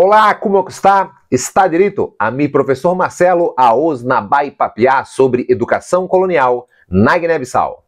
Olá, como está? Está direito? A mim, professor Marcelo, a Osnabai papiar sobre educação colonial na Guiné-Bissau.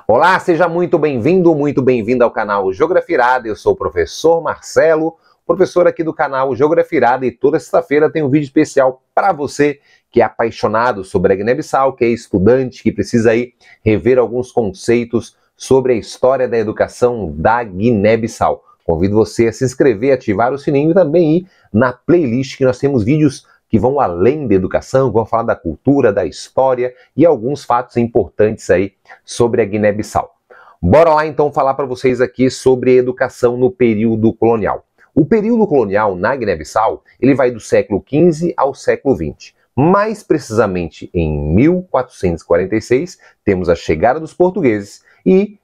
Olá, seja muito bem-vindo, muito bem-vinda ao canal Geografia Irada. Eu sou o professor Marcelo, professor aqui do canal Geografia Irada, e toda sexta-feira tem um vídeo especial para você que é apaixonado sobre a Guiné-Bissau, que é estudante, que precisa aí rever alguns conceitos sobre a história da educação da Guiné-Bissau. Convido você a se inscrever, ativar o sininho e também ir na playlist, que nós temos vídeos que vão além da educação, vão falar da cultura, da história e alguns fatos importantes aí sobre a Guiné-Bissau. Bora lá então falar para vocês aqui sobre a educação no período colonial. O período colonial na Guiné-Bissau, ele vai do século XV ao século XX. Mais precisamente em 1446, temos a chegada dos portugueses e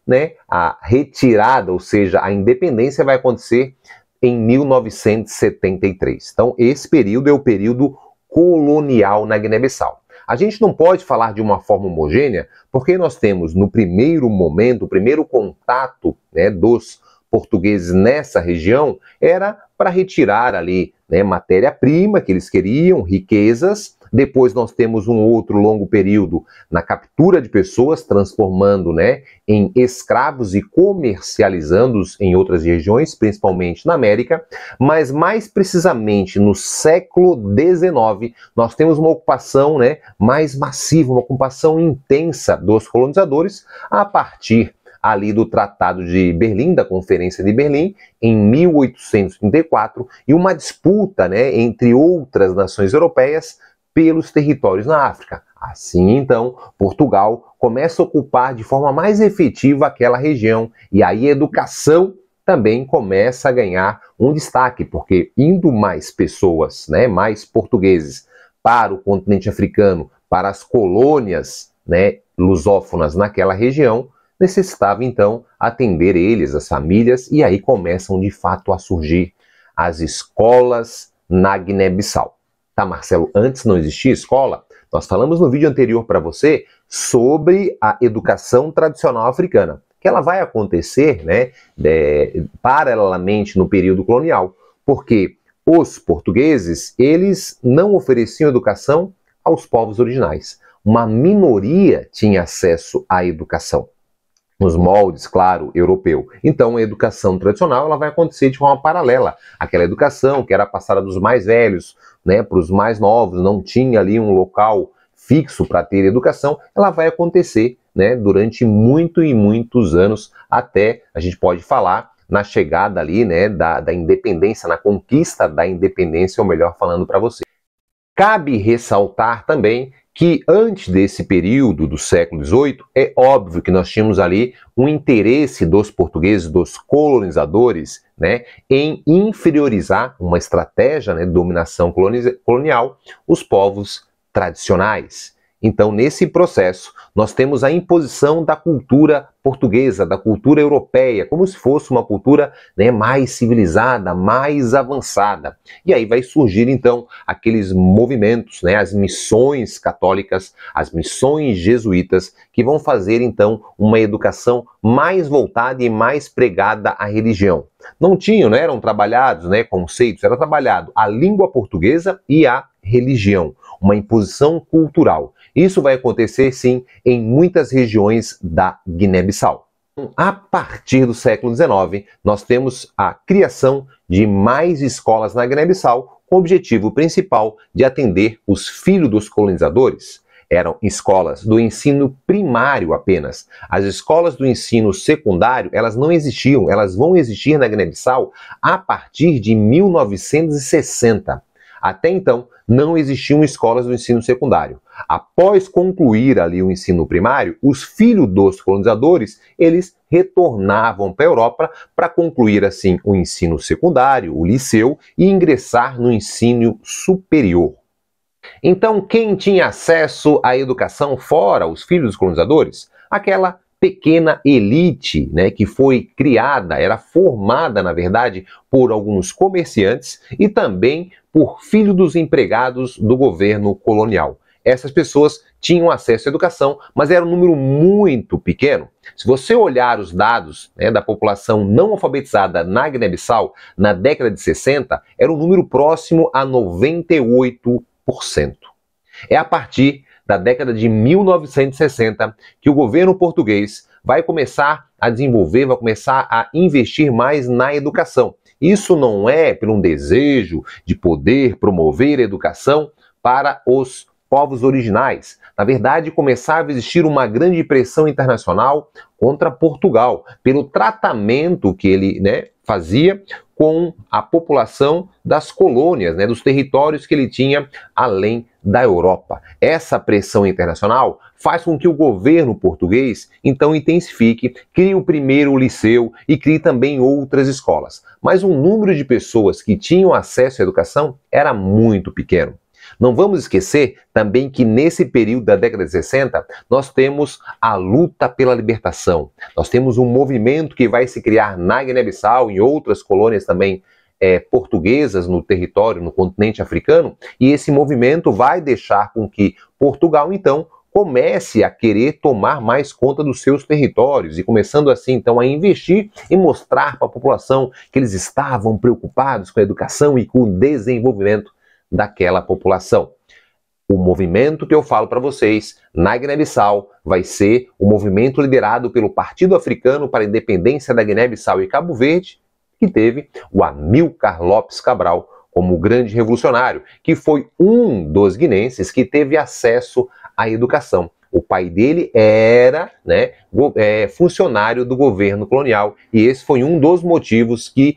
a retirada, ou seja, a independência vai acontecer em 1973. Então, esse período é o período colonial na Guiné-Bissau. A gente não pode falar de uma forma homogênea, porque nós temos, no primeiro momento, o primeiro contato dos portugueses nessa região era para retirar ali matéria-prima que eles queriam, riquezas. Depois nós temos um outro longo período na captura de pessoas, transformando em escravos e comercializando-os em outras regiões, principalmente na América. Mas mais precisamente no século XIX, nós temos uma ocupação mais massiva, uma ocupação intensa dos colonizadores a partir ali do Tratado de Berlim, da Conferência de Berlim, em 1834, e uma disputa entre outras nações europeias pelos territórios na África. Assim, então, Portugal começa a ocupar de forma mais efetiva aquela região, e aí a educação também começa a ganhar um destaque, porque indo mais pessoas, mais portugueses para o continente africano, para as colônias lusófonas naquela região, necessitava então atender eles, as famílias, e aí começam de fato a surgir as escolas na Guiné-Bissau. Tá, Marcelo, antes não existia escola? Nós falamos no vídeo anterior para você sobre a educação tradicional africana, que ela vai acontecer paralelamente no período colonial, porque os portugueses, eles não ofereciam educação aos povos originais. Uma minoria tinha acesso à educação, nos moldes, claro, europeu. Então, a educação tradicional ela vai acontecer de forma paralela. Aquela educação que era passada dos mais velhos para os mais novos, não tinha ali um local fixo para ter educação, ela vai acontecer durante muitos anos, até a gente pode falar na chegada ali da independência, na conquista da independência, ou melhor falando para você. Cabe ressaltar também que antes desse período do século XVIII, é óbvio que nós tínhamos ali um interesse dos portugueses, dos colonizadores, em inferiorizar uma estratégia de dominação colonial, os povos tradicionais. Então, nesse processo, nós temos a imposição da cultura portuguesa, da cultura europeia, como se fosse uma cultura mais civilizada, mais avançada. E aí vai surgir, então, aqueles movimentos, as missões católicas, as missões jesuítas, que vão fazer, então, uma educação mais voltada e mais pregada à religião. Não tinham, eram trabalhados conceitos, era trabalhado a língua portuguesa e a religião, uma imposição cultural. Isso vai acontecer, sim, em muitas regiões da Guiné-Bissau. A partir do século XIX, nós temos a criação de mais escolas na Guiné-Bissau, com o objetivo principal de atender os filhos dos colonizadores. Eram escolas do ensino primário apenas. As escolas do ensino secundário, elas não existiam, elas vão existir na Guiné-Bissau a partir de 1960. Até então, não existiam escolas do ensino secundário. Após concluir ali o ensino primário, os filhos dos colonizadores, eles retornavam para a Europa para concluir assim o ensino secundário, o liceu, e ingressar no ensino superior. Então, quem tinha acesso à educação fora os filhos dos colonizadores? Aquela pequena elite, que foi criada, era formada, na verdade, por alguns comerciantes e também por filhos dos empregados do governo colonial. essas pessoas tinham acesso à educação, mas era um número muito pequeno. Se você olhar os dados, né, da população não alfabetizada na Guiné-Bissau, na década de 60, era um número próximo a 98%. É a partir da década de 1960 que o governo português vai começar a desenvolver, vai começar a investir mais na educação. Isso não é por um desejo de poder promover a educação para os povos originais. Na verdade, começava a existir uma grande pressão internacional contra Portugal, pelo tratamento que ele, né, fazia com a população das colônias, né, dos territórios que ele tinha além da Europa. Essa pressão internacional faz com que o governo português, então, intensifique, crie o primeiro liceu e crie também outras escolas. Mas o número de pessoas que tinham acesso à educação era muito pequeno. Não vamos esquecer também que nesse período da década de 60, nós temos a luta pela libertação. Nós temos um movimento que vai se criar na Guiné-Bissau e em outras colônias também portuguesas no território, no continente africano, e esse movimento vai deixar com que Portugal, então, comece a querer tomar mais conta dos seus territórios e começando assim, então, a investir e mostrar para a população que eles estavam preocupados com a educação e com o desenvolvimento daquela população. O movimento que eu falo para vocês na Guiné-Bissau vai ser o movimento liderado pelo Partido Africano para a Independência da Guiné-Bissau e Cabo Verde, que teve o Amílcar Lopes Cabral como grande revolucionário, que foi um dos guinenses que teve acesso à educação. O pai dele era, né, funcionário do governo colonial e esse foi um dos motivos que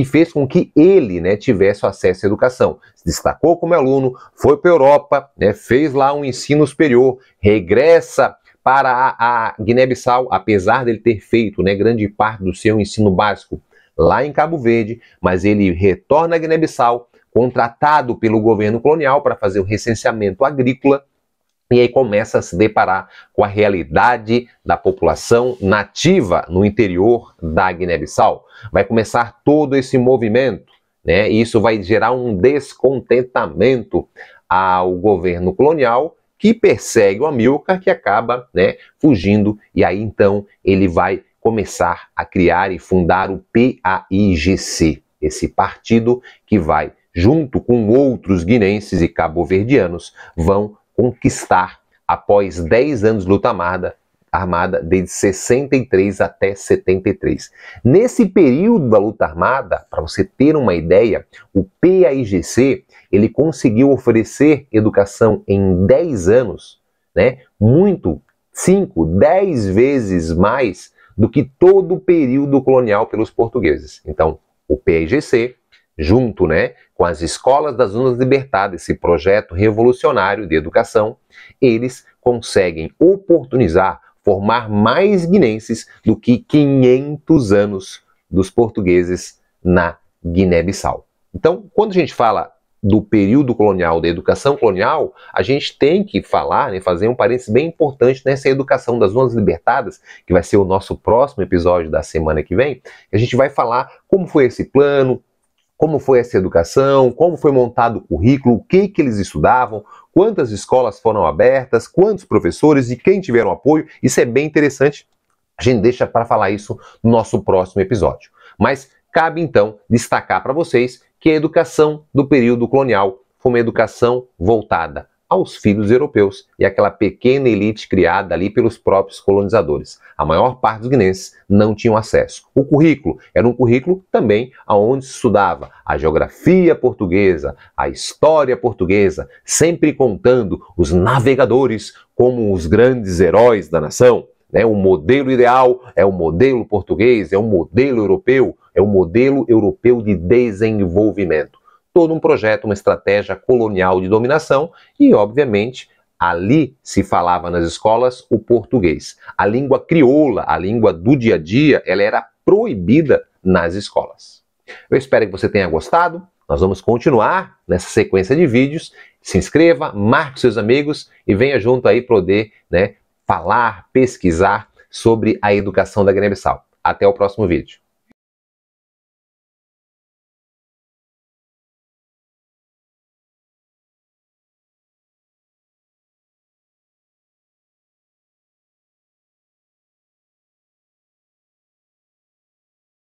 fez com que ele, né, tivesse acesso à educação. Se destacou como aluno, foi para a Europa, né, fez lá um ensino superior, regressa para a Guiné-Bissau, apesar dele ter feito, né, grande parte do seu ensino básico lá em Cabo Verde, mas ele retorna à Guiné-Bissau, contratado pelo governo colonial para fazer o recenseamento agrícola, e aí começa a se deparar com a realidade da população nativa no interior da Guiné-Bissau. Vai começar todo esse movimento, né? E isso vai gerar um descontentamento ao governo colonial, que persegue o Amílcar, que acaba, né, fugindo, e aí então ele vai começar a criar e fundar o PAIGC, esse partido que vai, junto com outros guinenses e cabo-verdianos, vão conquistar, após 10 anos de luta armada, desde 63 até 73. Nesse período da luta armada, para você ter uma ideia, o PAIGC, ele conseguiu oferecer educação em 10 anos, né, 5, 10 vezes mais do que todo o período colonial pelos portugueses. Então, o PAIGC, junto, né, com as escolas das zonas libertadas, esse projeto revolucionário de educação, eles conseguem oportunizar, formar mais guinenses do que 500 anos dos portugueses na Guiné-Bissau. Então, quando a gente fala do período colonial, da educação colonial, a gente tem que falar, né, fazer um parênteses bem importante nessa educação das zonas libertadas, que vai ser o nosso próximo episódio da semana que vem. A gente vai falar como foi esse plano, como foi essa educação, como foi montado o currículo, o que eles estudavam, quantas escolas foram abertas, quantos professores e quem tiveram apoio. Isso é bem interessante. A gente deixa para falar isso no nosso próximo episódio. Mas cabe então destacar para vocês que a educação do período colonial foi uma educação voltada aos filhos europeus e aquela pequena elite criada ali pelos próprios colonizadores. A maior parte dos guinenses não tinham acesso. O currículo era um currículo também onde se estudava a geografia portuguesa, a história portuguesa, sempre contando os navegadores como os grandes heróis da nação. O modelo ideal é o modelo português, é o modelo europeu, é o modelo europeu de desenvolvimento. Todo um projeto, uma estratégia colonial de dominação e, obviamente, ali se falava nas escolas o português. A língua crioula, a língua do dia a dia, ela era proibida nas escolas. Eu espero que você tenha gostado. Nós vamos continuar nessa sequência de vídeos. Se inscreva, marque seus amigos e venha junto aí poder, né, falar, pesquisar sobre a educação da Guiné-Bissau. Até o próximo vídeo.